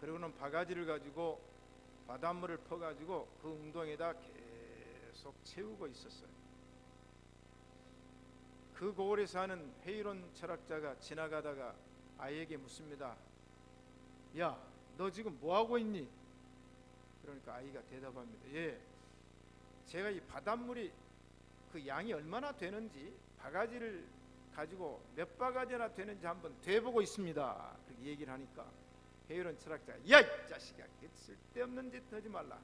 그리고는 바가지를 가지고 바닷물을 퍼가지고 그 웅덩이에다 계속 채우고 있었어요. 그 고을에 사는 회의론 철학자가 지나가다가 아이에게 묻습니다. 야, 너 지금 뭐하고 있니? 그러니까 아이가 대답합니다. 예, 제가 이 바닷물이 그 양이 얼마나 되는지 바가지를 가지고 몇 바가지나 되는지 한번 돼보고 있습니다. 그렇게 얘기를 하니까 회의론 철학자가 야, 이 자식아, 쓸데없는 짓 하지 말라.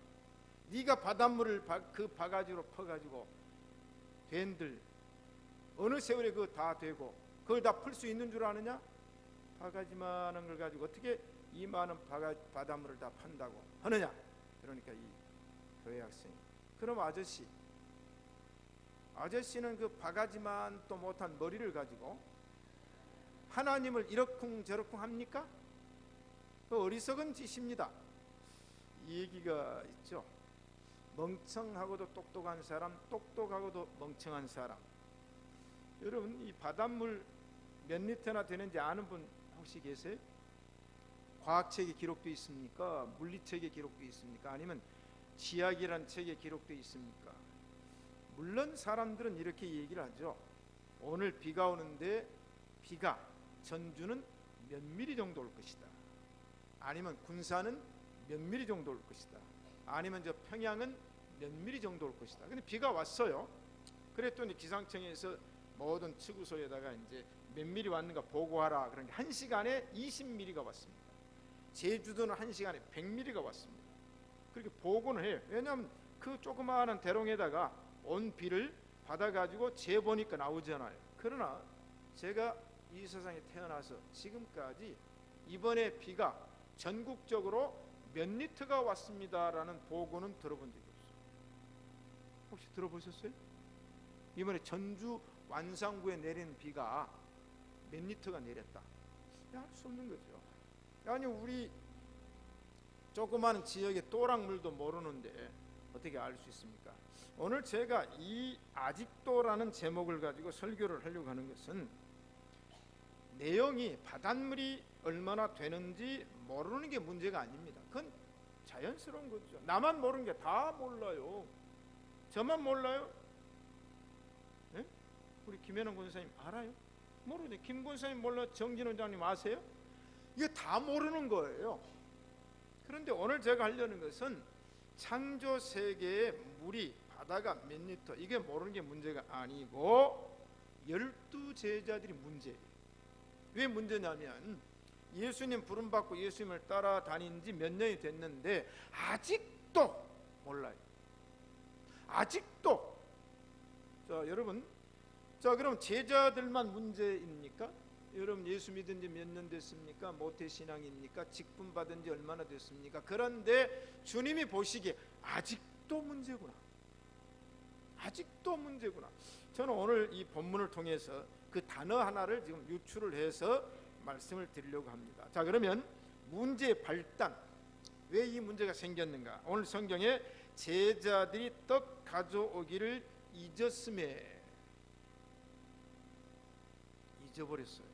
네가 바닷물을 그 바가지로 퍼가지고 된들 어느 세월에 그거 다 되고 그걸 다 풀 수 있는 줄 아느냐? 바가지만한 걸 가지고 어떻게 이 많은 바닷물을 다 판다고 하느냐? 그러니까 이 교회 학생이 그럼 아저씨는 그 바가지만 또 못한 머리를 가지고 하나님을 이러쿵저러쿵 합니까? 그 어리석은 짓입니다. 이 얘기가 있죠. 멍청하고도 똑똑한 사람, 똑똑하고도 멍청한 사람. 여러분, 이 바닷물 몇 리터나 되는지 아는 분 혹시 계세요? 과학책에 기록되어 있습니까? 물리책에 기록되어 있습니까? 아니면 지학이란 책에 기록되어 있습니까? 물론 사람들은 이렇게 얘기를 하죠. 오늘 비가 오는데 비가 전주는 몇 미리 정도 올 것이다. 아니면 군산은 몇 미리 정도 올 것이다. 아니면 저 평양은 몇 미리 정도 올 것이다. 근데 비가 왔어요. 그랬더니 기상청에서 모든 치구소에다가 이제 몇 미리 왔는가 보고하라. 그러니까 1시간에 20미리가 왔습니다. 제주도는 1시간에 100미리가 왔습니다. 그렇게 보고는 해요. 왜냐하면 그 조그마한 대롱에다가 온 비를 받아가지고 재보니까 나오잖아요. 그러나 제가 이 세상에 태어나서 지금까지 이번에 비가 전국적으로 몇 리터가 왔습니다라는 보고는 들어본 적이 없어요. 혹시 들어보셨어요? 이번에 전주 완산구에 내린 비가 몇 리터가 내렸다. 할 수 없는 거죠. 아니 우리 조그마한 지역의 또랑물도 모르는데 어떻게 알 수 있습니까? 오늘 제가 이 아직도라는 제목을 가지고 설교를 하려고 하는 것은 내용이 바닷물이 얼마나 되는지 모르는 게 문제가 아닙니다. 그건 자연스러운 거죠. 나만 모르는 게 다 몰라요. 저만 몰라요? 네? 우리 김현웅 권사님 알아요? 모르죠. 김 권사님 몰라? 정진 원장님 아세요? 이거 다 모르는 거예요. 그런데 오늘 제가 하려는 것은 창조 세계의 물이 바다가 몇 리터 이게 모르는 게 문제가 아니고 12제자들이 문제예요. 왜 문제냐면 예수님 부름받고 예수님을 따라다닌 지 몇 년이 됐는데 아직도 몰라요. 아직도. 자 여러분, 자 그럼 제자들만 문제입니까? 여러분 예수 믿은 지 몇 년 됐습니까? 모태신앙입니까? 직분 받은 지 얼마나 됐습니까? 그런데 주님이 보시기에 아직도 문제구나. 아직도 문제구나. 저는 오늘 이 본문을 통해서 그 단어 하나를 지금 유출을 해서 말씀을 드리려고 합니다. 자 그러면 문제의 발단, 왜 이 문제가 생겼는가? 오늘 성경에 제자들이 떡 가져오기를 잊었음에, 잊어버렸어요.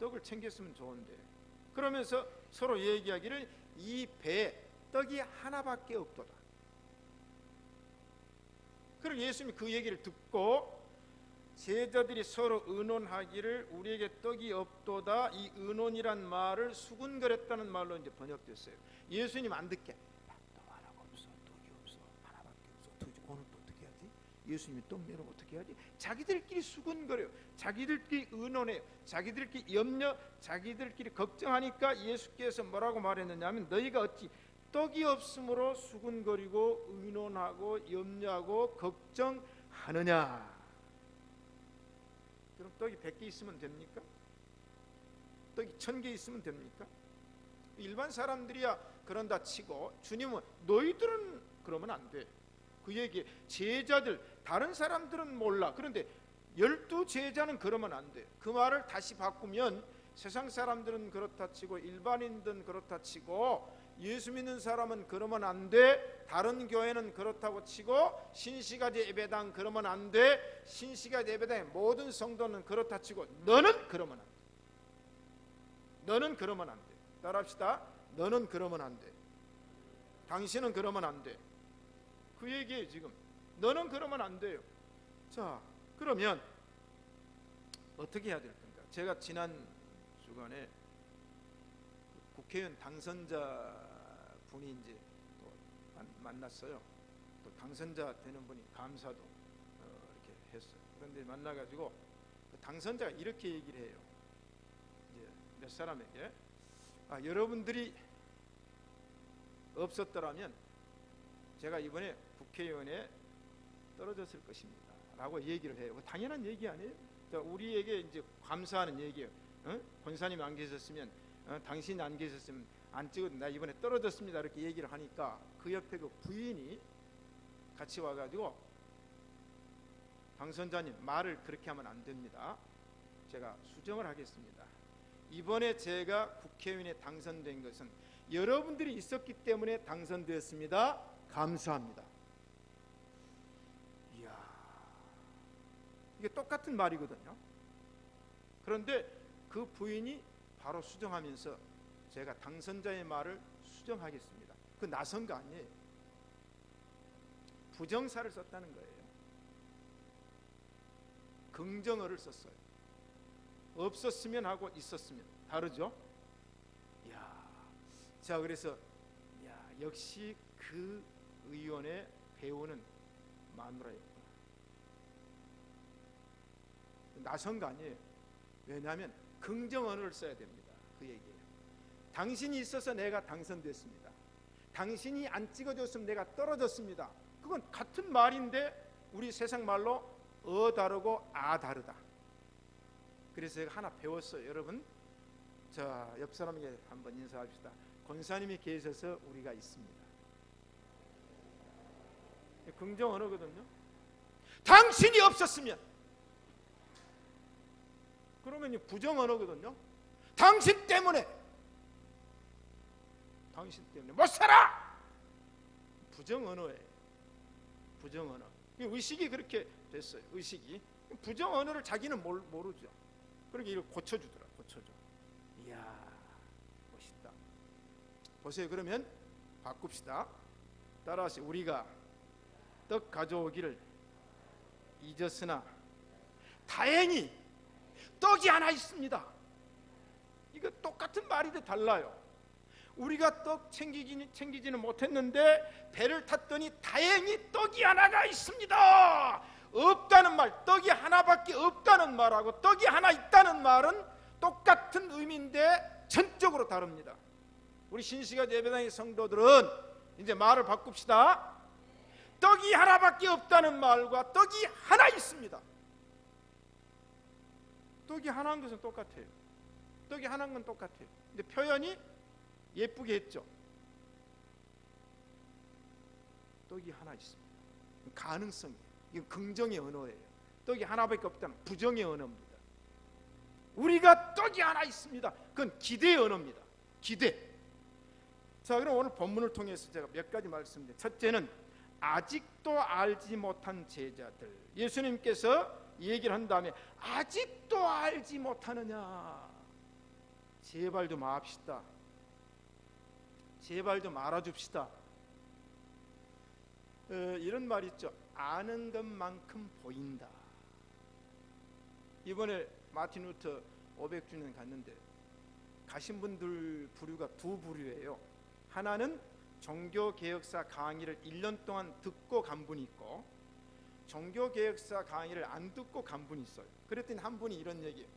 떡을 챙겼으면 좋은데. 그러면서 서로 얘기하기를 이 배에 떡이 하나밖에 없도다. 그리고 예수님이 그 얘기를 듣고 제자들이 서로 의논하기를 우리에게 떡이 없도다. 이 의논이란 말을 수군거렸다는 말로 이제 번역됐어요. 예수님 안 듣게 떡 하나가 없어, 떡이 없어, 하나밖에 없어, 도대체 오늘 또 어떻게 하지? 예수님이 떡 내놓으면 어떻게 하지? 자기들끼리 수군거려요. 자기들끼리 의논해요. 자기들끼리 염려, 자기들끼리 걱정하니까 예수께서 뭐라고 말했느냐 하면 너희가 어찌 떡이 없으므로 수군거리고 의논하고 염려하고 걱정하느냐. 그럼 떡이 100개 있으면 됩니까? 떡이 1000개 있으면 됩니까? 일반 사람들이야 그런다 치고 주님은 너희들은 그러면 안 돼. 그 얘기 제자들 다른 사람들은 몰라. 그런데 12제자는 그러면 안 돼. 그 말을 다시 바꾸면 세상 사람들은 그렇다 치고 일반인들은 그렇다 치고 예수 믿는 사람은 그러면 안 돼. 다른 교회는 그렇다고 치고 신시가지 예배당 그러면 안 돼. 신시가지 예배당의 모든 성도는 그렇다 치고 너는 그러면 안 돼. 너는 그러면 안 돼. 따라합시다. 너는 그러면 안 돼. 당신은 그러면 안 돼. 그 얘기예요. 지금 너는 그러면 안 돼요. 자, 그러면 어떻게 해야 될 건가? 제가 지난 주간에 국회의원 당선자 분이 이제 또 만났어요. 또 당선자 되는 분이 감사도 이렇게 했어요. 그런데 만나가지고 그 당선자가 이렇게 얘기를 해요. 이제 몇 사람에게 여러분들이 없었더라면 제가 이번에 국회의원에 떨어졌을 것입니다 라고 얘기를 해요. 당연한 얘기 아니에요? 우리에게 이제 감사하는 얘기예요. 권사님이 안 계셨으면, 당신이 안 계셨으면 안 찍어도 나 이번에 떨어졌습니다 이렇게 얘기를 하니까 그 옆에 그 부인이 같이 와가지고 당선자님, 말을 그렇게 하면 안 됩니다. 제가 수정을 하겠습니다. 이번에 제가 국회의원에 당선된 것은 여러분들이 있었기 때문에 당선되었습니다. 감사합니다. 이야, 이게 똑같은 말이거든요. 그런데 그 부인이 바로 수정하면서 제가 당선자의 말을 수정하겠습니다. 그 나선 거 아니에요. 부정사를 썼다는 거예요. 긍정어를 썼어요. 없었으면 하고 있었으면 다르죠. 이야, 자, 그래서 역시 그 의원의 배우는 마누라였구나. 나선 거 아니에요. 왜냐하면 긍정 언어를 써야 됩니다. 그 얘기예요. 당신이 있어서 내가 당선됐습니다. 당신이 안 찍어줬으면 내가 떨어졌습니다. 그건 같은 말인데 우리 세상 말로 다르고 다르다. 그래서 제가 하나 배웠어요. 여러분, 자, 옆 사람에게 한번 인사합시다. 권사님이 계셔서 우리가 있습니다. 긍정 언어거든요. 당신이 없었으면, 그러면 부정 언어거든요. 당신 때문에 못 살아. 부정 언어예요. 부정 언어. 의식이 그렇게 됐어요. 의식이 부정 언어를 자기는 모르죠. 그러니까 이걸 고쳐주더라. 고쳐줘. 이야, 멋있다. 보세요. 그러면 바꿉시다. 따라하세요. 우리가 떡 가져오기를 잊었으나 다행히 떡이 하나 있습니다. 이거 똑같은 말인데 달라요. 우리가 떡 챙기지는 못했는데 배를 탔더니 다행히 떡이 하나가 있습니다. 없다는 말, 떡이 하나밖에 없다는 말하고 떡이 하나 있다는 말은 똑같은 의미인데 전적으로 다릅니다. 우리 신시가 예배당의 성도들은 이제 말을 바꿉시다. 떡이 하나밖에 없다는 말과 떡이 하나 있습니다. 떡이 하나인 것은 똑같아요. 떡이 하나인 건 똑같아요. 근데 표현이 예쁘게 했죠. 떡이 하나 있습니다. 가능성이에요. 이건 긍정의 언어예요. 떡이 하나밖에 없다는 부정의 언어입니다. 우리가 떡이 하나 있습니다. 그건 기대의 언어입니다. 기대. 자, 그럼 오늘 본문을 통해서 제가 몇 가지 말씀드립니다. 첫째는 아직도 알지 못한 제자들. 예수님께서 이 얘기를 한 다음에 아직도 알지 못하느냐, 제발 좀 합시다. 제발 좀 알아줍시다. 이런 말 있죠. 아는 것만큼 보인다. 이번에 마틴 루터 500주년 갔는데 가신 분들 부류가 두 부류예요. 하나는 종교개혁사 강의를 1년 동안 듣고 간 분이 있고, 종교개혁사 강의를 안 듣고 간 분이 있어요. 그랬더니 한 분이 이런 얘기예요.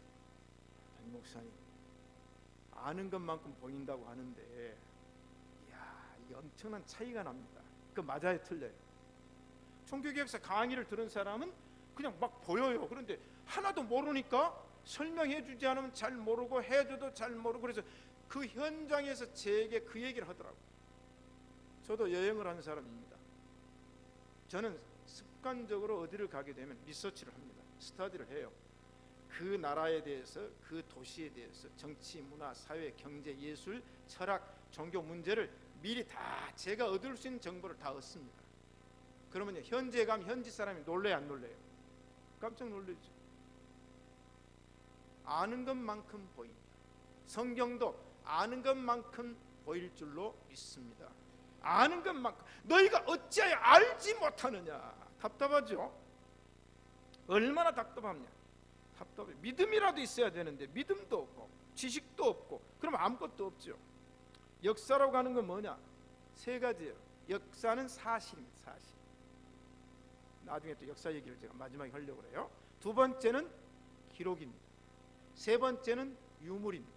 담임 목사님, 아는 것만큼 보인다고 하는데 이게 엄청난 차이가 납니다. 그 맞아요, 틀려요? 종교개혁사 강의를 들은 사람은 그냥 막 보여요. 그런데 하나도 모르니까 설명해 주지 않으면 잘 모르고 해줘도 잘 모르고, 그래서 그 현장에서 제게 그 얘기를 하더라고요. 저도 여행을 하는 사람입니다. 저는 습관적으로 어디를 가게 되면 리서치를 합니다. 스터디를 해요. 그 나라에 대해서, 그 도시에 대해서 정치, 문화, 사회, 경제, 예술, 철학, 종교 문제를 미리 다 제가 얻을 수 있는 정보를 다 얻습니다. 그러면 현지에 가면 현지 사람이 놀래요, 안 놀래요? 깜짝 놀라죠. 아는 것만큼 보인다. 성경도 아는 것만큼 보일 줄로 믿습니다. 아는 것만큼 너희가 어찌하여 알지 못하느냐. 답답하죠? 얼마나 답답하냐. 답답해. 믿음이라도 있어야 되는데 믿음도 없고 지식도 없고 그러면 아무것도 없죠. 역사라고 하는 건 뭐냐? 세 가지예요. 역사는 사실입니다. 사실. 나중에 또 역사 얘기를 제가 마지막에 하려고 해요. 두 번째는 기록입니다. 세 번째는 유물입니다.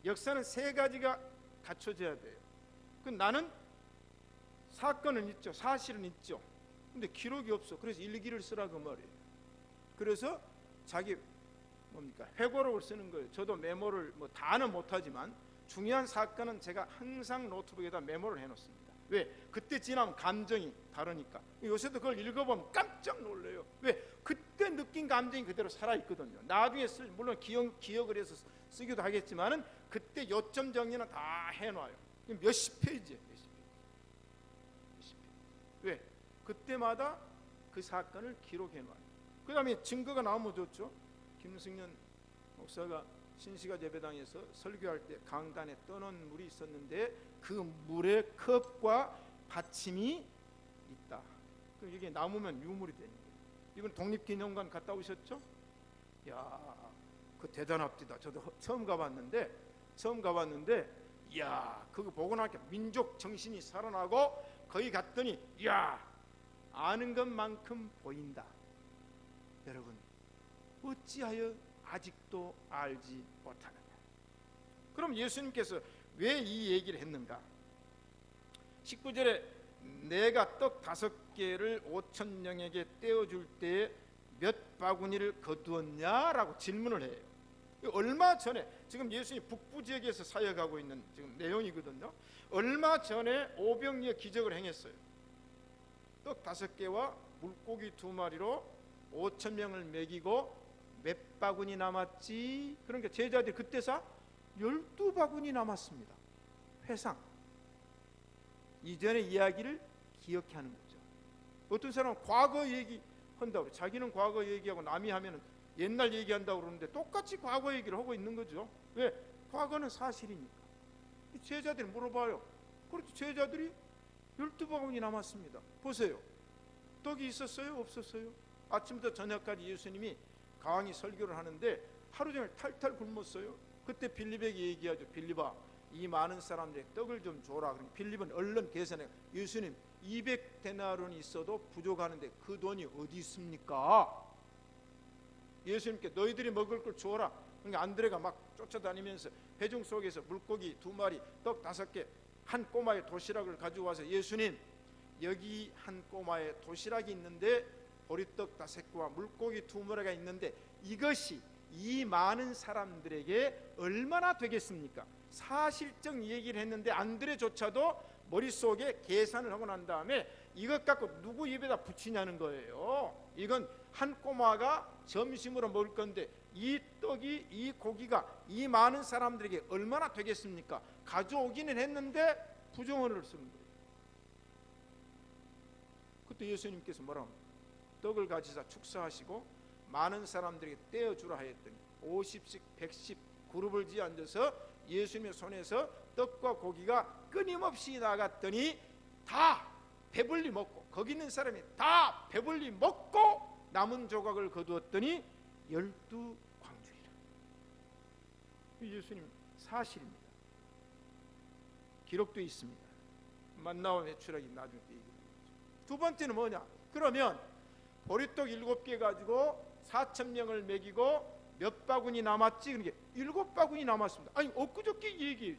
역사는 세 가지가 갖춰져야 돼요. 나는 사건은 있죠. 사실은 있죠. 근데 기록이 없어. 그래서 일기를 쓰라고 말이에요. 그래서 자기 뭡니까? 회고록을 쓰는 거예요. 저도 메모를 뭐 다는 못하지만 중요한 사건은 제가 항상 노트북에다 메모를 해놓습니다. 왜? 그때 지나면 감정이 다르니까. 요새도 그걸 읽어보면 깜짝 놀래요. 왜? 그때 느낀 감정이 그대로 살아있거든요. 나중에 물론 기억을 해서 쓰기도 하겠지만은 그때 요점 정리는 다 해놔요. 몇십 페이지예요. 몇십 페이지. 왜? 그때마다 그 사건을 기록해놔요. 그 다음에 증거가 나오면 좋죠. 김승년 목사가 신시가 예배당에서 설교할 때 강단에 떠놓은 물이 있었는데 그 물에 컵과 받침이 있다. 그럼 이게 남으면 유물이 되는 거예요. 이번 독립기념관 갔다 오셨죠? 야, 그 대단합니다. 저도 처음 가봤는데 야, 그거 보고 나니까 민족 정신이 살아나고 거기 갔더니 야, 아는 것만큼 보인다. 여러분, 어찌하여 아직도 알지 못하느냐. 그럼 예수님께서 왜 이 얘기를 했는가? 19절에 내가 떡 5개를 5,000명에게 떼어줄 때에 몇 바구니를 거두었냐라고 질문을 해요. 얼마 전에 지금 예수님이 북부 지역에서 사역하고 있는 지금 내용이거든요. 얼마 전에 오병이어 기적을 행했어요. 떡 5개와 물고기 2마리로 5,000명을 먹이고 몇 바구니 남았지? 그러니까 제자들이 그때서 12바구니 남았습니다. 회상. 이전의 이야기를 기억하는 거죠. 어떤 사람은 과거 얘기한다고, 자기는 과거 얘기하고 남이 하면은 옛날 얘기한다고 그러는데 똑같이 과거 얘기를 하고 있는 거죠. 왜? 과거는 사실이니까. 제자들이 물어봐요. 그렇지, 제자들이 12바구니 남았습니다. 보세요. 떡이 있었어요? 없었어요? 아침부터 저녁까지 예수님이 강의 설교를 하는데 하루 종일 탈탈 굶었어요. 그때 빌립에게 얘기하죠. 빌립아, 이 많은 사람들에게 떡을 좀 줘라. 그럼 빌립은 얼른 계산해. 예수님, 200데나론이 있어도 부족하는데 그 돈이 어디 있습니까? 예수님께 너희들이 먹을 걸 줘라. 그러니까 안드레가 막 쫓아다니면서 회중 속에서 물고기 2마리, 떡 5개, 한 꼬마의 도시락을 가지고 와서 예수님, 여기 한 꼬마의 도시락이 있는데 보리떡 5개와 물고기 2마리가 있는데 이것이 이 많은 사람들에게 얼마나 되겠습니까? 사실적 얘기를 했는데 안드레조차도 머릿속에 계산을 하고 난 다음에 이것 갖고 누구 입에다 붙이냐는 거예요. 이건 한 꼬마가 점심으로 먹을 건데 이 떡이, 이 고기가 이 많은 사람들에게 얼마나 되겠습니까? 가져오기는 했는데 부정언어를 쓰는 거예요. 그때 예수님께서 뭐라고 합니까? 떡을 가지사 축사하시고 많은 사람들에게 떼어주라 하였더니 50씩 100씩 그룹을 지어 앉아서 예수님의 손에서 떡과 고기가 끊임없이 나갔더니 다 배불리 먹고, 거기 있는 사람이 다 배불리 먹고 남은 조각을 거두었더니 12광주리라. 예수님 사실입니다. 기록도 있습니다. 만나와 메추라기 나중에 얘기합니다. 두 번째는 뭐냐? 그러면 보리떡 7개 가지고 4,000명을 먹이고 몇 바구니 남았지? 그러니까 7바구니 남았습니다. 아니 엊그저께 얘기해요.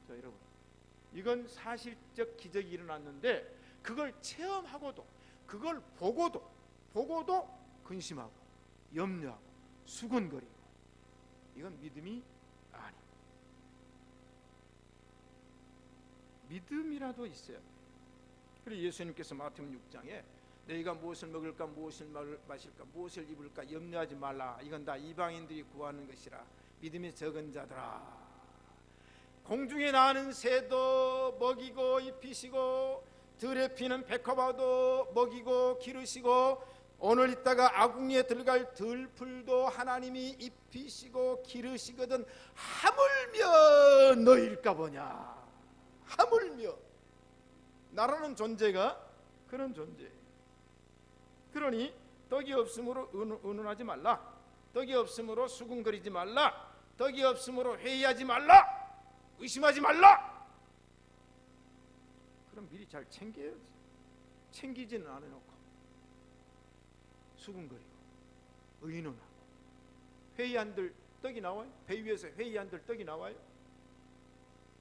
자, 여러분, 이건 사실적 기적이 일어났는데 그걸 체험하고도, 그걸 보고도 근심하고 염려하고 수군거리고, 이건 믿음이 아니에요. 믿음이라도 있어야 돼요. 그래서 예수님께서 마태복음 6장에 너희가 무엇을 먹을까, 무엇을 마실까, 무엇을 입을까 염려하지 말라. 이건 다 이방인들이 구하는 것이라. 믿음이 적은 자들아, 공중에 나는 새도 먹이고 입히시고 들에 피는 백합화도 먹이고 기르시고 오늘 있다가 아궁이에 들어갈 들풀도 하나님이 입히시고 기르시거든 하물며 너일까 보냐. 하물며 나라는 존재가 그런 존재. 그러니 떡이 없으므로 은은하지 말라. 떡이 없으므로 수군거리지 말라. 떡이 없으므로 회의하지 말라. 의심하지 말라. 그럼 미리 잘 챙겨야지. 챙기지는 않아놓고 수군거리고 의논하고 회의한들 떡이 나와요? 배 위에서 회의한들 떡이 나와요?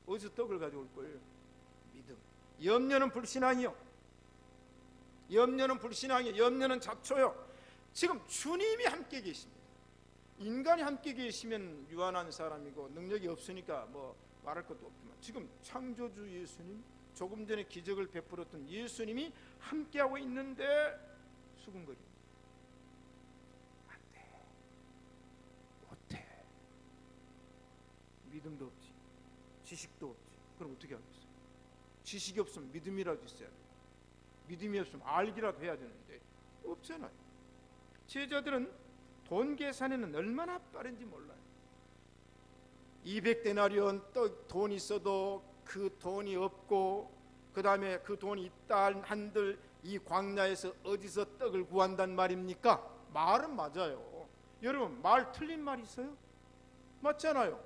어디서 떡을 가져올 거예요? 믿음. 염려는 불신앙이요. 염려는 불신앙이요. 염려는 잡초요. 지금 주님이 함께 계십니다. 인간이 함께 계시면 유한한 사람이고 능력이 없으니까 뭐 말할 것도 없지만 지금 창조주 예수님, 조금 전에 기적을 베풀었던 예수님이 함께하고 있는데 수군거립니다. 안 돼, 못해. 믿음도 없지, 지식도 없지. 그럼 어떻게 하겠어요? 지식이 없으면 믿음이라도 있어야 돼. 믿음이 없으면 알기라도 해야 되는데 없잖아요. 제자들은 돈 계산에는 얼마나 빠른지 몰라요. 200데나리온 돈 있어도 그 돈이 없고 그 다음에 그 돈이 있다 한들 이 광야에서 어디서 떡을 구한단 말입니까? 말은 맞아요. 여러분 말 틀린 말 있어요? 맞잖아요.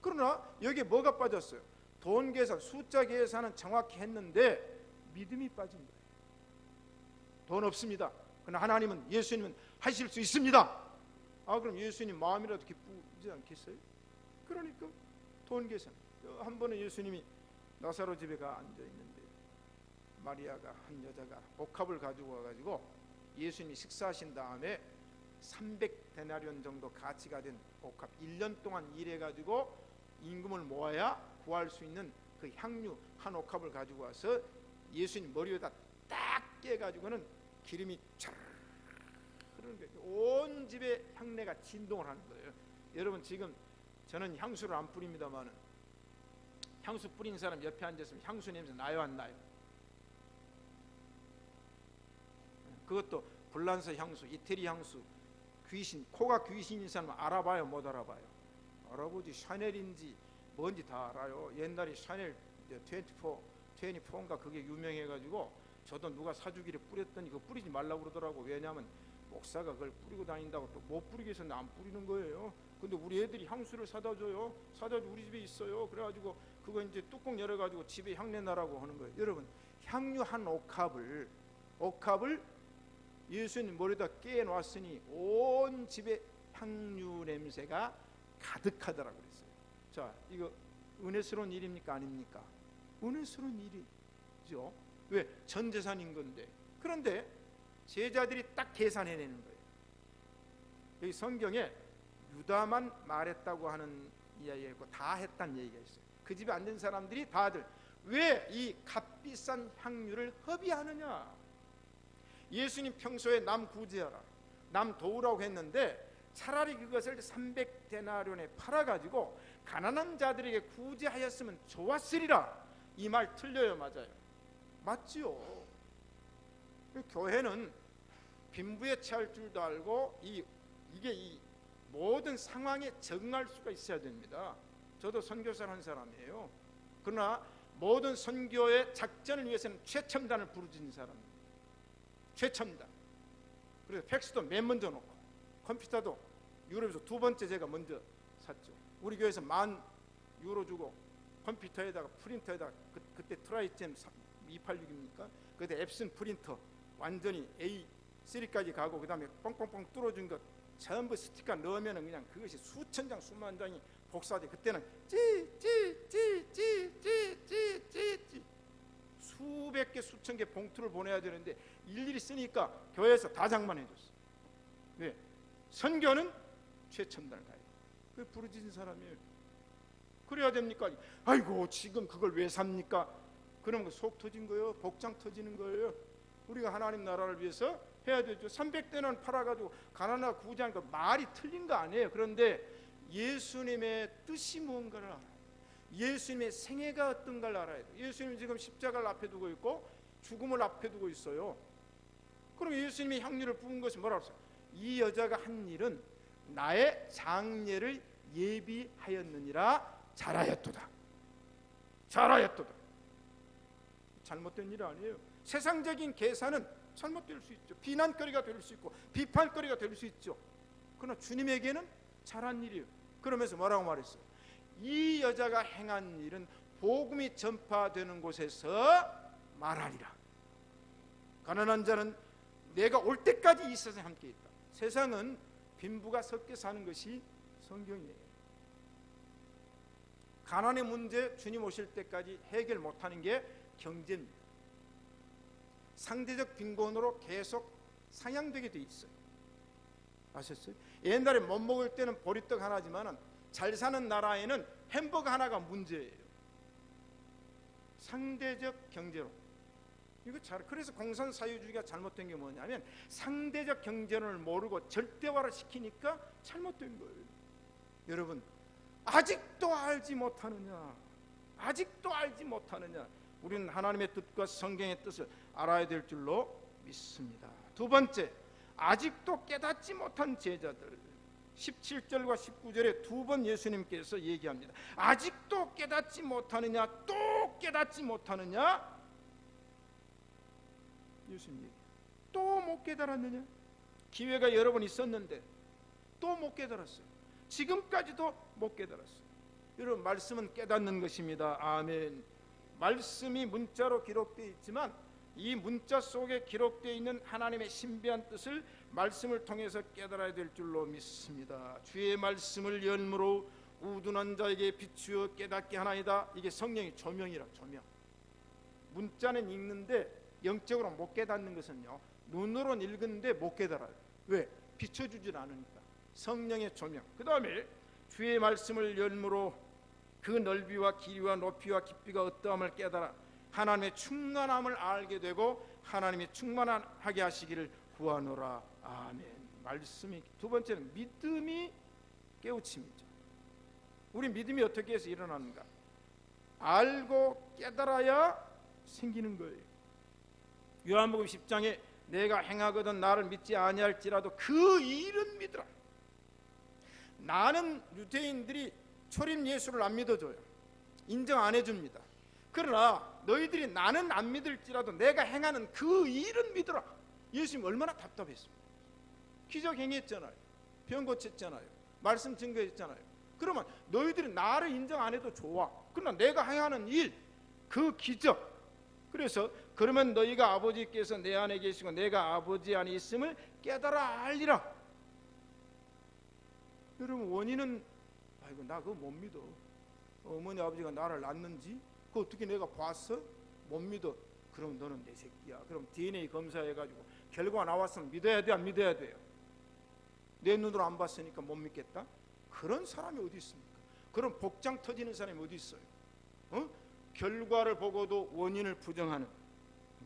그러나 여기에 뭐가 빠졌어요? 돈 계산, 숫자 계산은 정확히 했는데 믿음이 빠진 거예요. 돈 없습니다. 그러나 하나님은, 예수님은 하실 수 있습니다. 아, 그럼 예수님 마음이라도 기쁘지 않겠어요? 그러니까 돈 계산. 한 번은 예수님이 나사로 집에 가 앉아 있는데 마리아가, 한 여자가 복합을 가지고 와가지고 예수님이 식사하신 다음에 300데나리온 정도 가치가 된 복합, 1년 동안 일해가지고 임금을 모아야 구할 수 있는 그 향유 한 옥합을 가지고 와서 예수님 머리에다 딱 깨가지고는 기름이 촤르르 흐르는 거예요. 온 집에 향내가 진동을 하는 거예요. 여러분 지금 저는 향수를 안 뿌립니다만은 향수 뿌린 사람 옆에 앉았으면 향수 냄새 나요, 안 나요? 그것도 불란서 향수, 이태리 향수, 귀신, 코가 귀신인 사람 알아봐요, 못 알아봐요? 알아보지. 샤넬인지 뭔지 다 알아요. 옛날에 샤넬 24인가 그게 유명해가지고 저도 누가 사주기를 뿌렸더니 그거 뿌리지 말라고 그러더라고. 왜냐하면 목사가 그걸 뿌리고 다닌다고 또 못 뿌리게 해서 안 뿌리는 거예요. 근데 우리 애들이 향수를 사다 줘요. 사다 줘, 우리 집에 있어요. 그래가지고 그거 이제 뚜껑 열어가지고 집에 향내 나라고 하는 거예요. 여러분 향유 한 옥합을 예수님 머리에다 깨놓았으니 온 집에 향유 냄새가 가득하더라고 그랬어요. 자, 이거 은혜스러운 일입니까 아닙니까? 은혜스러운 일이죠. 왜? 전 재산인 건데. 그런데 제자들이 딱 계산해내는 거예요. 여기 성경에 유다만 말했다고 하는 이야기가 있고 다 했다는 얘기가 있어요. 그 집에 앉은 사람들이 다들 왜 이 값비싼 향유를 허비하느냐. 예수님 평소에 남 구제하라, 남 도우라고 했는데 차라리 그것을 300데나리온에 팔아가지고 가난한 자들에게 구제하였으면 좋았으리라. 이 말 틀려요, 맞아요? 맞지요. 교회는 빈부에 처할 줄도 알고 이게 이 모든 상황에 적응할 수가 있어야 됩니다. 저도 선교사를 한 사람이에요. 그러나 모든 선교의 작전을 위해서는 최첨단을 부르짖는 사람입니다. 최첨단. 그래서 팩스도 맨 먼저 놓고 컴퓨터도 유럽에서 두 번째 제가 먼저 샀죠. 우리 교회에서 10,000유로 주고 컴퓨터에다가 프린터에다가 그때 트라이젠 286입니까? 그때 앱슨 프린터 완전히 A3까지 가고 그 다음에 뻥뻥뻥 뚫어준 것 전부 스티커 넣으면 그냥 그것이 수천 장 수만 장이 복사돼. 그때는 찌 수백 개 수천 개 봉투를 보내야 되는데 일일이 쓰니까 교회에서 다 장만해줬어. 왜? 선교는 최첨단을 가야 돼. 그 부르짖은 사람이에요. 그래야 됩니까? 아이고 지금 그걸 왜 삽니까? 그러면 속 터진 거예요. 복장 터지는 거예요. 우리가 하나님 나라를 위해서 해야 되죠. 300대는 팔아가지고 가난하고 구제하는 거 말이 틀린 거 아니에요. 그런데 예수님의 뜻이 무언가를 알아요. 예수님의 생애가 어떤가를 알아야 돼요. 예수님 지금 십자가를 앞에 두고 있고 죽음을 앞에 두고 있어요. 그럼 예수님이 향유를 부은 것이 뭐라고 했어요? 이 여자가 한 일은 나의 장례를 예비하였느니라 잘하였도다. 잘하였도다. 잘못된 일 아니에요. 세상적인 계산은 잘못될 수 있죠. 비난거리가 될 수 있고 비판거리가 될 수 있죠. 그러나 주님에게는 잘한 일이에요. 그러면서 뭐라고 말했어요? 이 여자가 행한 일은 복음이 전파되는 곳에서 말하리라. 가난한 자는 내가 올 때까지 이 세상에 함께 있다. 세상은 빈부가 섞여 사는 것이 성경이에요. 가난의 문제 주님 오실 때까지 해결 못하는 게 경제입니다. 상대적 빈곤으로 계속 상향되게 돼 있어요. 아셨어요? 옛날에 못 먹을 때는 보리떡 하나지만 잘 사는 나라에는 햄버거 하나가 문제예요. 상대적 경제로. 이거 그래서 공산사회주의가 잘못된 게 뭐냐면 상대적 경제론을 모르고 절대화를 시키니까 잘못된 거예요. 여러분, 아직도 알지 못하느냐? 아직도 알지 못하느냐? 우리는 하나님의 뜻과 성경의 뜻을 알아야 될 줄로 믿습니다. 두 번째, 아직도 깨닫지 못한 제자들. 17절과 19절에 두 번 예수님께서 얘기합니다. 아직도 깨닫지 못하느냐? 또 깨닫지 못하느냐? 예수님, 또 못 깨달았느냐? 기회가 여러 번 있었는데 또 못 깨달았어요. 지금까지도 못 깨달았어요. 여러분, 말씀은 깨닫는 것입니다. 아멘. 말씀이 문자로 기록되어 있지만 이 문자 속에 기록되어 있는 하나님의 신비한 뜻을 말씀을 통해서 깨달아야 될 줄로 믿습니다. 주의 말씀을 열무로 우둔한 자에게 비추어 깨닫게 하나이다. 이게 성령의 조명이라. 조명. 문자는 읽는데 영적으로 못 깨닫는 것은요, 눈으로는 읽는데 못 깨달아요. 왜? 비춰주질 않으니까. 성령의 조명. 그 다음에 주의 말씀을 열무로 그 넓이와 길이와 높이와 깊이가 어떠함을 깨달아 하나님의 충만함을 알게 되고 하나님이 충만하게 하시기를 구하노라. 아멘. 말씀이. 두 번째는 믿음이 깨우침이죠. 우리 믿음이 어떻게 해서 일어나는가? 알고 깨달아야 생기는 거예요. 요한복음 10장에 내가 행하거든 나를 믿지 아니할지라도 그 일은 믿으라. 나는 유대인들이 초림 예수를 안 믿어줘요. 인정 안 해줍니다. 그러나 너희들이 나는 안 믿을지라도 내가 행하는 그 일은 믿으라. 예수님 얼마나 답답했습니까? 기적 행했잖아요. 병 고쳤잖아요. 말씀 증거했잖아요. 그러면 너희들이 나를 인정 안 해도 좋아. 그러나 내가 행하는 일, 그 기적. 그래서 그러면 너희가 아버지께서 내 안에 계시고 내가 아버지 안에 있음을 깨달아 알리라. 여러분, 원인은 아이고 나 그거 못 믿어. 어머니 아버지가 나를 낳는지 그거 어떻게 내가 봤어? 못 믿어. 그럼 너는 내 새끼야. 그럼 DNA 검사해가지고 결과가 나왔으면 믿어야 돼, 안 믿어야 돼요? 내 눈으로 안 봤으니까 못 믿겠다? 그런 사람이 어디 있습니까? 그런 복장 터지는 사람이 어디 있어요? 결과를 보고도 원인을 부정하는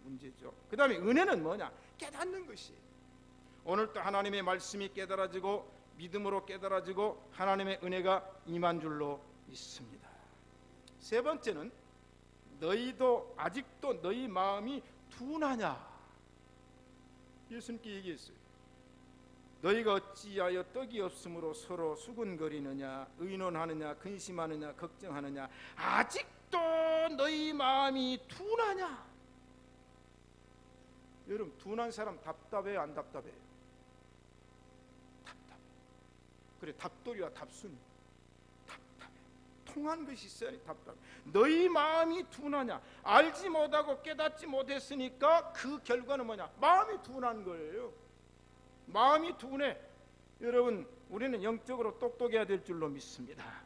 문제죠. 그 다음에 은혜는 뭐냐? 깨닫는 것이. 오늘 또 하나님의 말씀이 깨달아지고 믿음으로 깨달아지고 하나님의 은혜가 임한 줄로 믿습니다. 세 번째는 너희도 아직도 너희 마음이 둔하냐? 예수님께 얘기했어요. 너희가 어찌하여 떡이 없으므로 서로 수군거리느냐? 의논하느냐? 근심하느냐? 걱정하느냐? 아직도 너희 마음이 둔하냐? 여러분, 둔한 사람 답답해요, 안 답답해요? 답답해. 그래, 답돌이와 답순이 답답해. 통한 것이 있어야 답답해. 너희 마음이 둔하냐? 알지 못하고 깨닫지 못했으니까 그 결과는 뭐냐? 마음이 둔한 거예요. 마음이 둔해. 여러분, 우리는 영적으로 똑똑해야 될 줄로 믿습니다.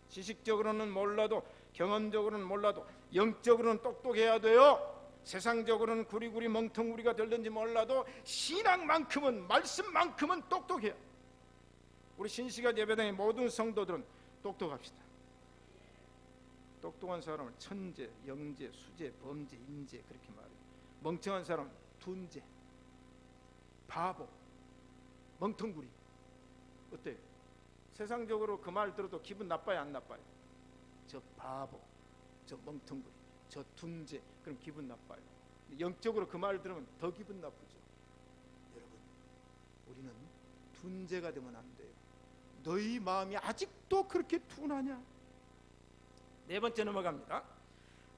지식적으로는 몰라도 경험적으로는 몰라도 영적으로는 똑똑해야 돼요. 세상적으로는 구리구리 멍텅구리가 될는지 몰라도 신앙만큼은, 말씀만큼은 똑똑해요. 우리 신시간 예배당의 모든 성도들은 똑똑합시다. 똑똑한 사람을 천재, 영재, 수재, 범재, 인재 그렇게 말해요. 멍청한 사람은 둔재, 바보, 멍텅구리. 어때요? 세상적으로 그 말 들어도 기분 나빠요, 안 나빠요? 저 바보, 저 멍텅구리, 저 둔재, 그럼 기분 나빠요. 영적으로 그 말 들으면 더 기분 나쁘죠. 우리는 둔재가 되면 안 돼요. 너희 마음이 아직도 그렇게 둔하냐? 네 번째 넘어갑니다.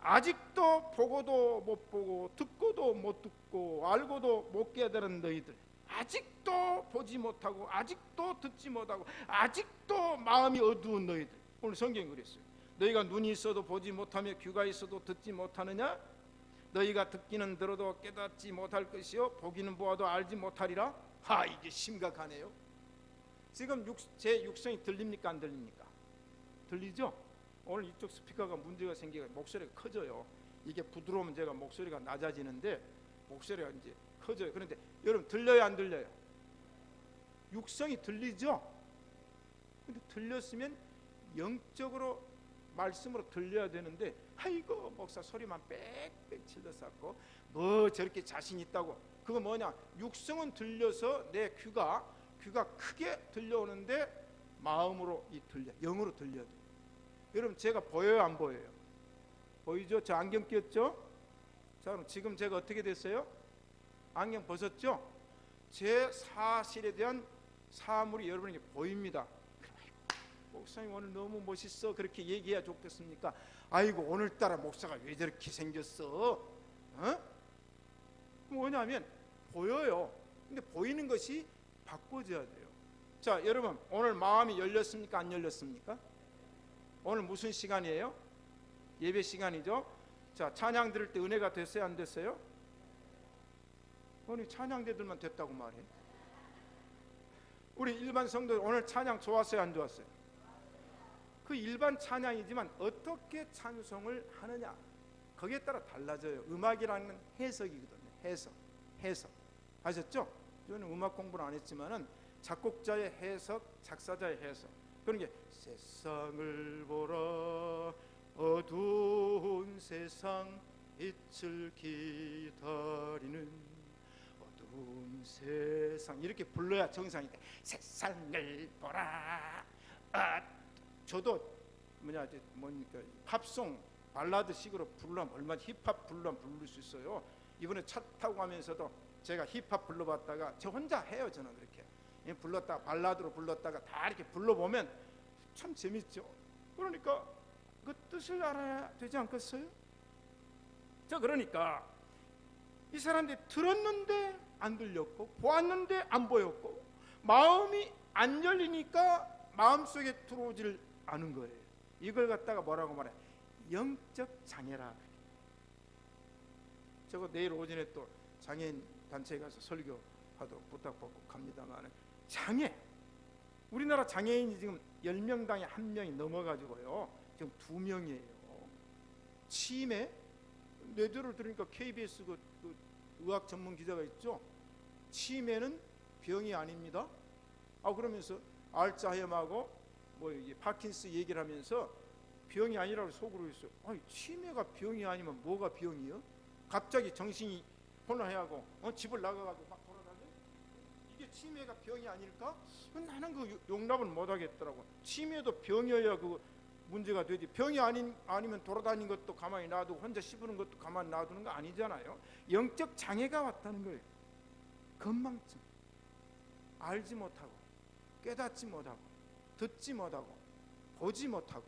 아직도 보고도 못 보고 듣고도 못 듣고 알고도 못 깨달은 너희들, 아직도 보지 못하고 아직도 듣지 못하고 아직도 마음이 어두운 너희들. 오늘 성경이 그랬어요. 너희가 눈이 있어도 보지 못하며 귀가 있어도 듣지 못하느냐? 너희가 듣기는 들어도 깨닫지 못할 것이요 보기는 보아도 알지 못하리라. 이게 심각하네요. 지금 제 육성이 들립니까 안 들립니까? 들리죠? 오늘 이쪽 스피커가 문제가 생기고 목소리가 커져요. 이게 부드러우면 제가 목소리가 낮아지는데 목소리가 이제 커져요. 그런데 여러분 들려요 안 들려요? 육성이 들리죠? 근데 들렸으면 영적으로 말씀으로 들려야 되는데 아이고 목사 소리만 빽빽 질러쌌고 뭐 저렇게 자신 있다고. 그거 뭐냐? 육성은 들려서 내 귀가 크게 들려오는데 마음으로 들려, 영으로 들려야 돼요. 여러분 제가 보여요 안 보여요? 보이죠? 저 안경 꼈죠? 자 그럼 지금 제가 어떻게 됐어요? 안경 벗었죠? 제 사실에 대한 사물이 여러분에게 보입니다. 목사님 오늘 너무 멋있어 그렇게 얘기해야 좋겠습니까? 아이고 오늘따라 목사가 왜 저렇게 생겼어? 뭐냐면 보여요. 근데 보이는 것이 바꿔져야 돼요. 자 여러분 오늘 마음이 열렸습니까 안 열렸습니까? 오늘 무슨 시간이에요? 예배 시간이죠. 자 찬양 들을 때 은혜가 됐어요 안 됐어요? 오늘 찬양대들만 됐다고 말해. 우리 일반 성도 오늘 찬양 좋았어요 안 좋았어요? 그 일반 찬양이지만 어떻게 찬송을 하느냐 거기에 따라 달라져요. 음악이라는 건 해석이거든요. 해석 아셨죠? 저는 음악 공부를 안 했지만은 작곡자의 해석, 작사자의 해석. 그런 게 세상을 보라 어두운 세상 빛을 기다리는 어두운 세상 이렇게 불러야 정상인데 세상을 보라. 저도 뭡니까 팝송 발라드 식으로 부르려면 얼마나 힙합 부르려면 부를 수 있어요. 이번에 차 타고 가면서도 제가 힙합 불러봤다가 저 혼자 해요. 저는 그렇게 불렀다가 발라드로 불렀다가 다 이렇게 불러보면 참 재밌죠. 그러니까 그 뜻을 알아야 되지 않겠어요? 자 그러니까 이 사람들이 들었는데 안 들렸고 보았는데 안 보였고 마음이 안 열리니까 마음속에 들어오질 않은 거예요. 이걸 갖다가 뭐라고 말해? 영적 장애라. 저거 내일 오전에 또 장애인 단체에 가서 설교하도록 부탁받고 갑니다만 장애, 우리나라 장애인이 지금 10명당에 1명이 넘어가지고요 지금 2명이에요. 치매, 뇌조를 들으니까 KBS 그 의학 전문 기자가 있죠. 치매는 병이 아닙니다. 그러면서 알츠하이머하고 뭐 이게 파킨스 얘기를 하면서 병이 아니라고 속으로 했어요. 치매가 병이 아니면 뭐가 병이요? 갑자기 정신이 혼란해하고 집을 나가가지고 막 돌아다녀. 이게 치매가 병이 아닐까? 나는 그 용납을 못하겠더라고. 치매도 병이어야 그 문제가 되지. 병이 아니면 돌아다니는 것도 가만히 놔두고 혼자 씹는 것도 가만히 놔두는 거 아니잖아요. 영적 장애가 왔다는 거예요. 건망증, 알지 못하고 깨닫지 못하고 듣지 못하고 보지 못하고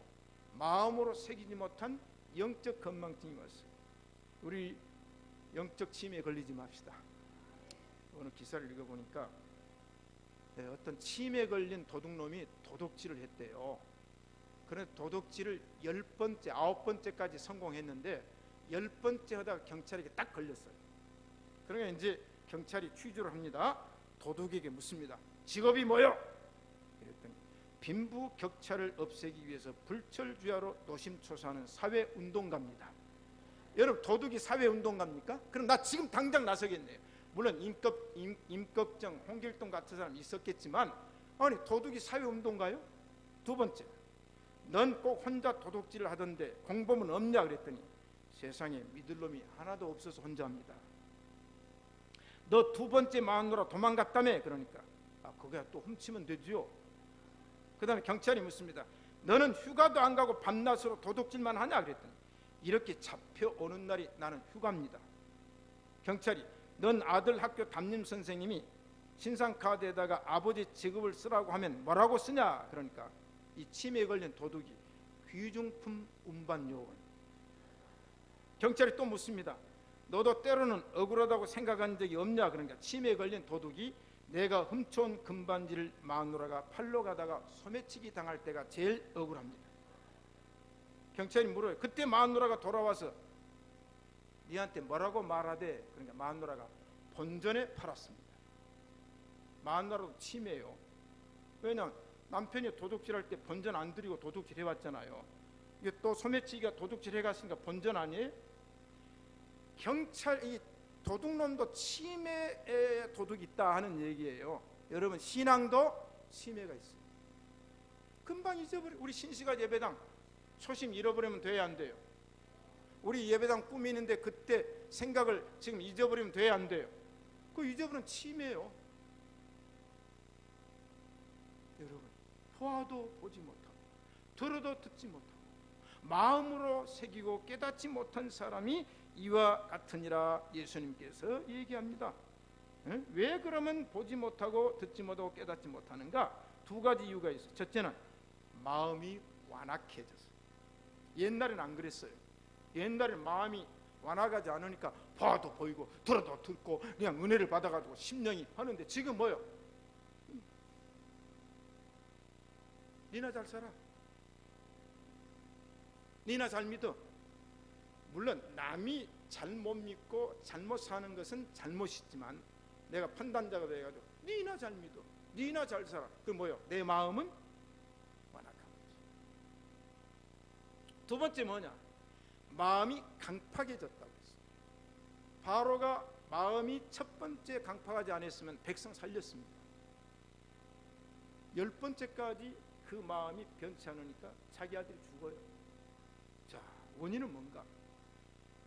마음으로 새기지 못한 영적 건망증이 왔어요. 우리 영적 치매에 걸리지 맙시다. 오늘 기사를 읽어보니까 어떤 치매에 걸린 도둑놈이 도둑질을 했대요. 그래서 도둑질을 10번째, 9번째까지 성공했는데 10번째 하다가 경찰에게 딱 걸렸어요. 그러니까 이제 경찰이 취조를 합니다. 도둑에게 묻습니다. 직업이 뭐요? 그랬더니 빈부격차를 없애기 위해서 불철주야로 노심초사하는 사회운동가입니다. 여러분 도둑이 사회운동가입니까? 그럼 나 지금 당장 나서겠네요. 물론 임꺽정, 홍길동 같은 사람 있었겠지만 아니 도둑이 사회운동가요? 두 번째, 넌 꼭 혼자 도둑질을 하던데 공범은 없냐 그랬더니 세상에 믿을 놈이 하나도 없어서 혼자 합니다. 너 두 번째 마누라 도망갔다며? 그러니까 그거야 또 훔치면 되죠. 그 다음에 경찰이 묻습니다. 너는 휴가도 안 가고 밤낮으로 도둑질만 하냐 그랬더니 이렇게 잡혀오는 날이 나는 휴가입니다. 경찰이 넌 아들 학교 담임 선생님이 신상카드에다가 아버지 직업을 쓰라고 하면 뭐라고 쓰냐? 그러니까 이 치매에 걸린 도둑이 귀중품 운반 요원. 경찰이 또 묻습니다. 너도 때로는 억울하다고 생각한 적이 없냐? 그러니까 치매에 걸린 도둑이 내가 훔쳐온 금반지를 마누라가 팔러 가다가 소매치기 당할 때가 제일 억울합니다. 경찰이 물어요. 그때 마누라가 돌아와서 니한테 뭐라고 말하대? 그러니까 마누라가 본전에 팔았습니다. 마누라도 치매예요. 왜냐하면 남편이 도둑질할 때 본전 안 드리고 도둑질 해왔잖아요. 이게 또 소매치기가 도둑질 해갔으니까 본전 아니에요? 경찰 이 도둑놈도 치매에 도둑이 있다 하는 얘기예요. 여러분 신앙도 치매가 있어요. 금방 잊어버려. 우리 신시가 예배당 초심 잃어버리면 돼야 안 돼요? 우리 예배당 꾸미는데 그때 생각을 지금 잊어버리면 돼야 안 돼요? 그 잊어버리면 치매예요. 여러분 보아도 보지 못하고 들어도 듣지 못하고 마음으로 새기고 깨닫지 못한 사람이 이와 같으니라 예수님께서 얘기합니다. 왜 그러면 보지 못하고 듣지 못하고 깨닫지 못하는가? 두 가지 이유가 있어요. 첫째는 마음이 완악해져서. 옛날에는 안 그랬어요. 옛날에 마음이 완악하지 않으니까 봐도 보이고 들어도 듣고 그냥 은혜를 받아가지고 심령이 하는데 지금 뭐요? 니나 잘 살아. 니나 잘 믿어. 물론 남이 잘못 믿고 잘못 사는 것은 잘못이지만 내가 판단자가 돼가지고 니나 잘 믿어, 니나 잘 살아. 그 뭐요? 내 마음은 완악한 거지. 두 번째 뭐냐? 마음이 강팍해졌다고 했어요. 바로가 마음이 첫 번째 강팍하지 않았으면 백성 살렸습니다. 10번째까지 그 마음이 변치 않으니까 자기 아들이 죽어요. 자, 원인은 뭔가?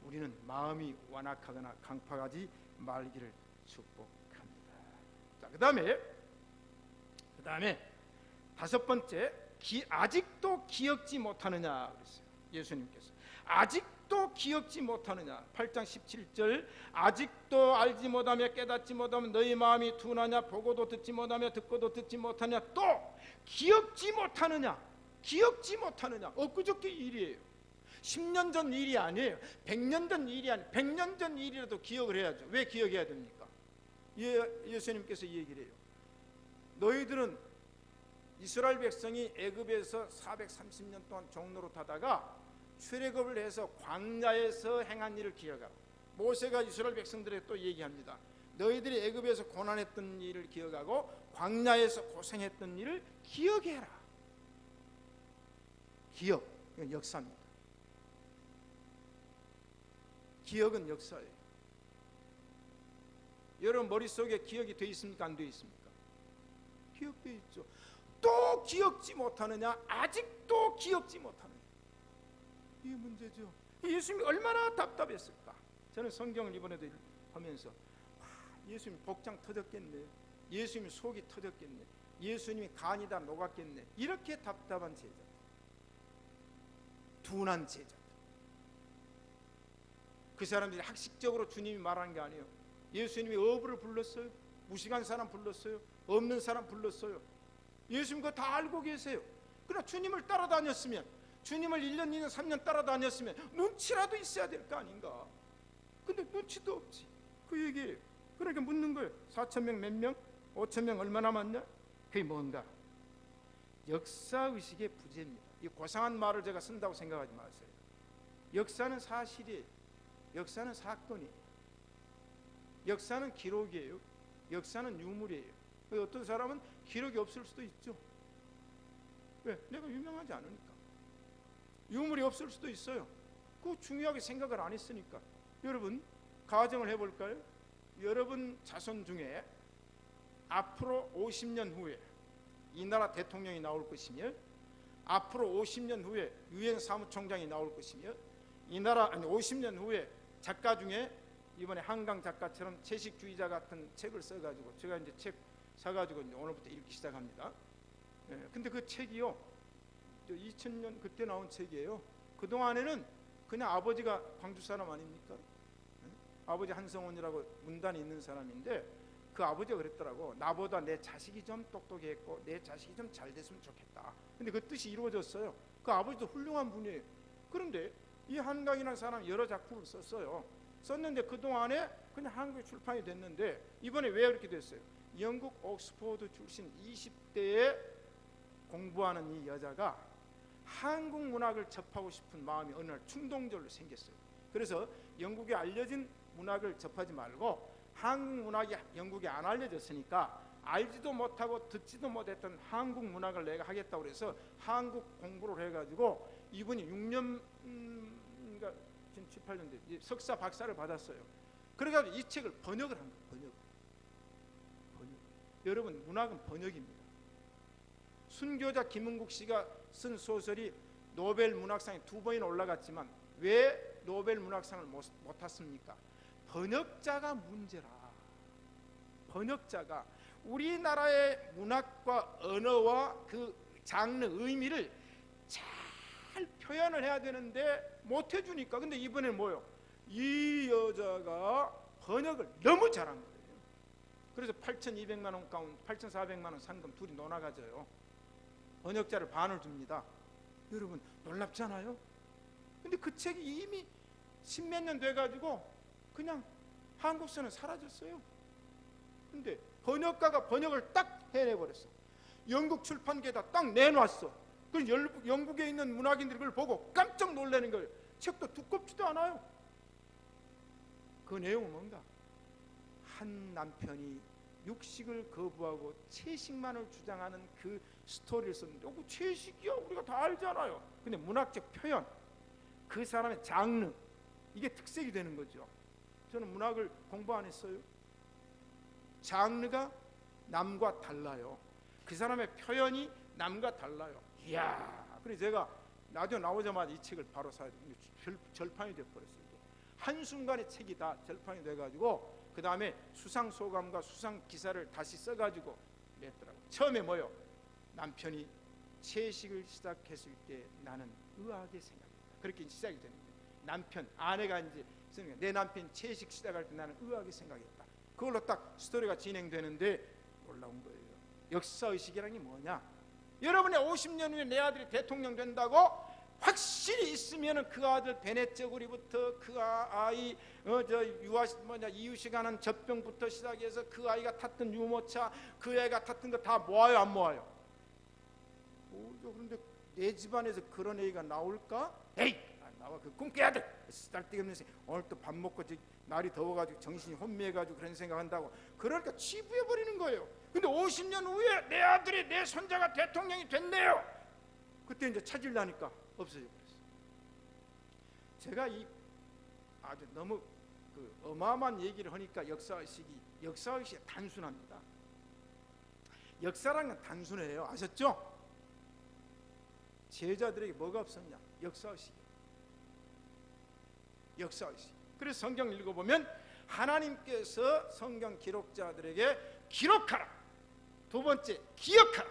우리는 마음이 완악하거나 강팍하지 말기를 축복합니다. 자, 그 다음에 다섯 번째, 아직도 기억지 못하느냐 그랬어요. 예수님께서 아직도 기억지 못하느냐. 8장 17절 아직도 알지 못하며 깨닫지 못하면 너희 마음이 둔하냐. 보고도 듣지 못하며 듣고도 듣지 못하냐. 또 기억지 못하느냐. 기억지 못하느냐. 엊그저께 일이에요. 10년 전 일이 아니에요. 100년 전 일이 아니에요. 100년 전 일이라도 기억을 해야죠. 왜 기억해야 됩니까? 예수님께서 이 얘기를 해요. 너희들은 이스라엘 백성이 애굽에서 430년 동안 종로로 타다가 출애굽을 해서 광야에서 행한 일을 기억하라. 모세가 이스라엘 백성들에게 또 얘기합니다. 너희들이 애굽에서 고난했던 일을 기억하고 광야에서 고생했던 일을 기억해라. 기억, 이건 역사입니다. 기억은 역사예요. 여러분 머릿속에 기억이 되어 있습니까? 안 되어 있습니까? 기억되어 있죠. 또 기억지 못하느냐? 아직도 기억지 못하느냐? 이게 문제죠. 예수님이 얼마나 답답했을까? 저는 성경을 이번에도 하면서 예수님 복장 터졌겠네. 예수님 속이 터졌겠네. 예수님이 간이 다 녹았겠네. 이렇게 답답한 제자들, 둔한 제자들. 그 사람들이 학식적으로 주님이 말한 게 아니에요. 예수님이 어부를 불렀어요. 무식한 사람 불렀어요. 없는 사람 불렀어요. 예수님 그거 다 알고 계세요. 그러나 주님을 따라다녔으면, 주님을 1년, 2년, 3년 따라다녔으면 눈치라도 있어야 될 거 아닌가. 근데 눈치도 없지. 그 얘기예요. 그러니까 묻는 거예요. 4,000명 몇 명? 5,000명 얼마 남았냐? 그게 뭔가? 역사의식의 부재입니다. 이 고상한 말을 제가 쓴다고 생각하지 마세요. 역사는 사실이에요. 역사는 사건이에요. 역사는 기록이에요. 역사는 유물이에요. 어떤 사람은 기록이 없을 수도 있죠. 왜? 내가 유명하지 않으니까. 유물이 없을 수도 있어요. 그거 중요하게 생각을 안 했으니까. 여러분 가정을 해볼까요? 여러분 자손 중에 앞으로 50년 후에 이 나라 대통령이 나올 것이며, 앞으로 50년 후에 유엔 사무총장이 나올 것이며, 이 나라 50년 후에 작가 중에 이번에 한강 작가처럼 채식주의자 같은 책을 써가지고, 제가 이제 책 사가지고 이제 오늘부터 읽기 시작합니다. 근데 그 책이요, 2000년 그때 나온 책이에요. 그 동안에는 그냥 아버지가 광주 사람 아닙니까? 아버지 한성원이라고 문단이 있는 사람인데 그 아버지가 그랬더라고. 나보다 내 자식이 좀 똑똑했고 내 자식이 좀 잘 됐으면 좋겠다. 근데 그 뜻이 이루어졌어요. 그 아버지도 훌륭한 분이에요. 그런데 이 한강이라는 사람이 여러 작품을 썼어요. 썼는데 그동안에 그냥 한국에 출판이 됐는데 이번에 왜 그렇게 됐어요? 영국 옥스퍼드 출신 20대에 공부하는 이 여자가 한국 문학을 접하고 싶은 마음이 어느 날 충동적으로 생겼어요. 그래서 영국에 알려진 문학을 접하지 말고 한국 문학이 영국에 안 알려졌으니까 알지도 못하고 듣지도 못했던 한국 문학을 내가 하겠다고 그래서 한국 공부를 해가지고 이분이 6년 지금 7, 8년 돼 석사 박사를 받았어요. 그래가지고 이 책을 번역을 한 거예요. 번역. 여러분 문학은 번역입니다. 순교자 김은국 씨가 쓴 소설이 노벨 문학상에 2번이나 올라갔지만 왜 노벨 문학상을 못 탔습니까? 번역자가 문제라. 번역자가 우리나라의 문학과 언어와 그 장르 의미를 잘 표현을 해야 되는데 못 해주니까. 근데 이번에 뭐요? 이 여자가 번역을 너무 잘한 거예요. 그래서 8,200만 원 가운데 8,400만 원 상금 둘이 논아가져요. 번역자를 반을 줍니다. 여러분 놀랍잖아요. 근데 그 책이 이미 10몇 년 돼가지고 그냥 한국서는 사라졌어요. 근데 번역가가 번역을 딱 해내버렸어. 영국 출판계에다 딱 내놨어. 그 영국에 있는 문학인들이 그걸 보고 깜짝 놀라는 거예요. 책도 두껍지도 않아요. 그 내용은 뭔가? 한 남편이 육식을 거부하고 채식만을 주장하는 그 스토리를 썼는데 그 채식이야 우리가 다 알잖아요. 근데 문학적 표현, 그 사람의 장르, 이게 특색이 되는 거죠. 저는 문학을 공부 안 했어요. 장르가 남과 달라요. 그 사람의 표현이 남과 달라요. 이야, 그래서 제가 라디오 나오자마자 이 책을 바로 사야 돼요. 절판이 돼버렸어요. 한순간에 책이 다 절판이 돼가지고 그 다음에 수상 소감과 수상 기사를 다시 써가지고 냈더라고요. 처음에 뭐요? 남편이 채식을 시작했을 때 나는 의아하게 생각했다. 그렇게 시작이 되는 거예요. 남편, 아내가 이제 내 남편 채식 시작할 때 나는 의아하게 생각했다. 그걸로 딱 스토리가 진행되는데 놀라운 거예요. 역사의식이라는 게 뭐냐? 여러분의 50년 후에 내 아들이 대통령 된다고 확실히 있으면은 그 아들 베넷저고리부터 그 아이 이유식 하는 젖병부터 시작해서 그 아이가 탔던 유모차, 그 애가 탔던 거 다 모아요, 안 모아요? 모으죠. 그런데 내 집안에서 그런 애가 나올까? 에이, 나와 그 꿈깨야 돼. 쓸데없는 생각. 오늘 또 밥 먹고 날이 더워가지고 정신이 혼미해가지고 그런 생각한다고. 그러니까 치부해버리는 거예요. 근데 50년 후에 내 아들이 내 손자가 대통령이 됐네요. 그때 이제 찾으려니까 없어져 버렸어요. 제가 이 아주 너무 그 어마어마한 얘기를 하니까 역사의식이 단순합니다. 역사라는 건 단순해요. 아셨죠? 제자들에게 뭐가 없었냐? 역사의식이에요. 역사의식. 그래서 성경 읽어보면 하나님께서 성경 기록자들에게 기록하라. 두 번째, 기억하라.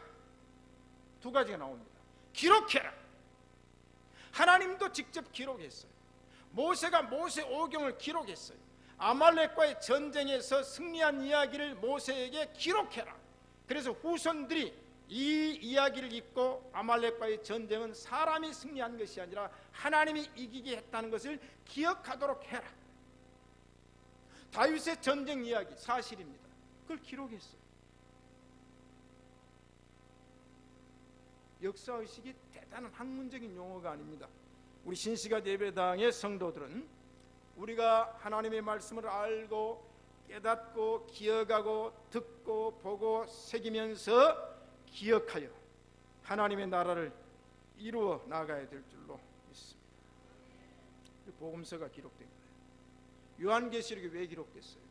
두 가지가 나옵니다. 기록해라. 하나님도 직접 기록했어요. 모세가 모세 오경을 기록했어요. 아말렉과의 전쟁에서 승리한 이야기를 모세에게 기록해라. 그래서 후손들이 이 이야기를 읽고 아말렉과의 전쟁은 사람이 승리한 것이 아니라 하나님이 이기게 했다는 것을 기억하도록 해라. 다윗의 전쟁 이야기 사실입니다. 그걸 기록했어요. 역사의식이 대단한 학문적인 용어가 아닙니다. 우리 신시가 예배당의 성도들은 우리가 하나님의 말씀을 알고 깨닫고 기억하고 듣고 보고 새기면서 기억하여 하나님의 나라를 이루어 나가야 될 줄로 믿습니다. 복음서가 기록된 거예요. 요한계시록이 왜 기록됐어요?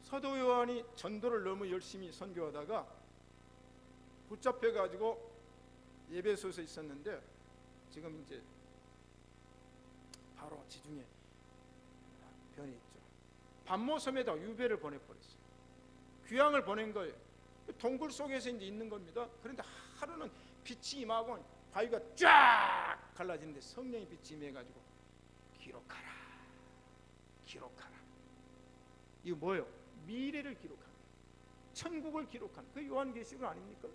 사도 요한이 전도를 너무 열심히 선교하다가 붙잡혀가지고 예배소에 있었는데 지금 이제 바로 지중해 변에 있죠. 반모섬에다 유배를 보내버렸어요. 귀향을 보낸 거예요. 동굴 속에서 이제 있는 겁니다. 그런데 하루는 빛이 임하고 바위가 쫙 갈라지는데 성령의 빛이 임해가지고 기록하라. 기록하라. 이거 뭐예요? 미래를 기록한, 천국을 기록한 그 요한계시록 아닙니까?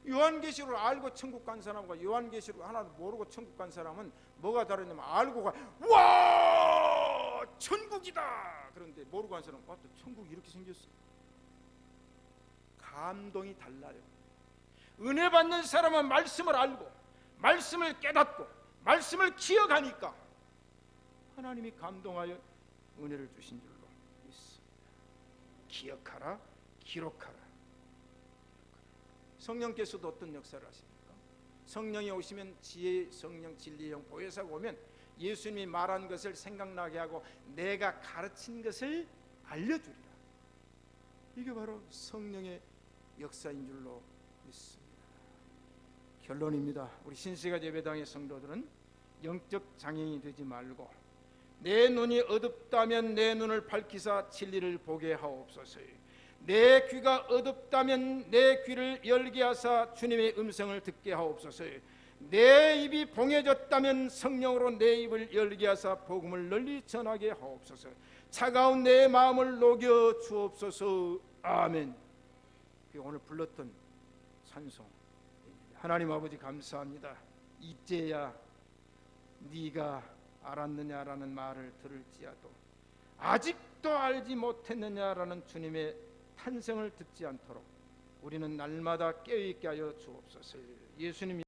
요한계시록을 알고 천국 간 사람과 요한계시록 하나도 모르고 천국 간 사람은 뭐가 다르냐면, 알고 가 와 천국이다, 그런데 모르고 간 사람은 또 천국이 이렇게 생겼어. 감동이 달라요. 은혜 받는 사람은 말씀을 알고 말씀을 깨닫고 말씀을 기억하니까 하나님이 감동하여 은혜를 주신 줄로 믿습니다. 기억하라, 기록하라. 성령께서도 어떤 역사를 하십니까? 성령이 오시면 지혜, 성령, 진리의 영, 보혜사가 오면 예수님이 말한 것을 생각나게 하고 내가 가르친 것을 알려주리라. 이게 바로 성령의 역사인 줄로 믿습니다. 결론입니다. 우리 신세가 예배당의 성도들은 영적 장애인이 되지 말고, 내 눈이 어둡다면 내 눈을 밝히사 진리를 보게 하옵소서. 내 귀가 어둡다면 내 귀를 열게 하사 주님의 음성을 듣게 하옵소서. 내 입이 봉해졌다면 성령으로 내 입을 열게 하사 복음을 널리 전하게 하옵소서. 차가운 내 마음을 녹여 주옵소서. 아멘. 오늘 불렀던 찬송, 하나님 아버지 감사합니다. 이제야 네가 알았느냐라는 말을 들을지라도 아직도 알지 못했느냐라는 주님의 탄성을 듣지 않도록 우리는 날마다 깨어있게 하여 주옵소서. 예수님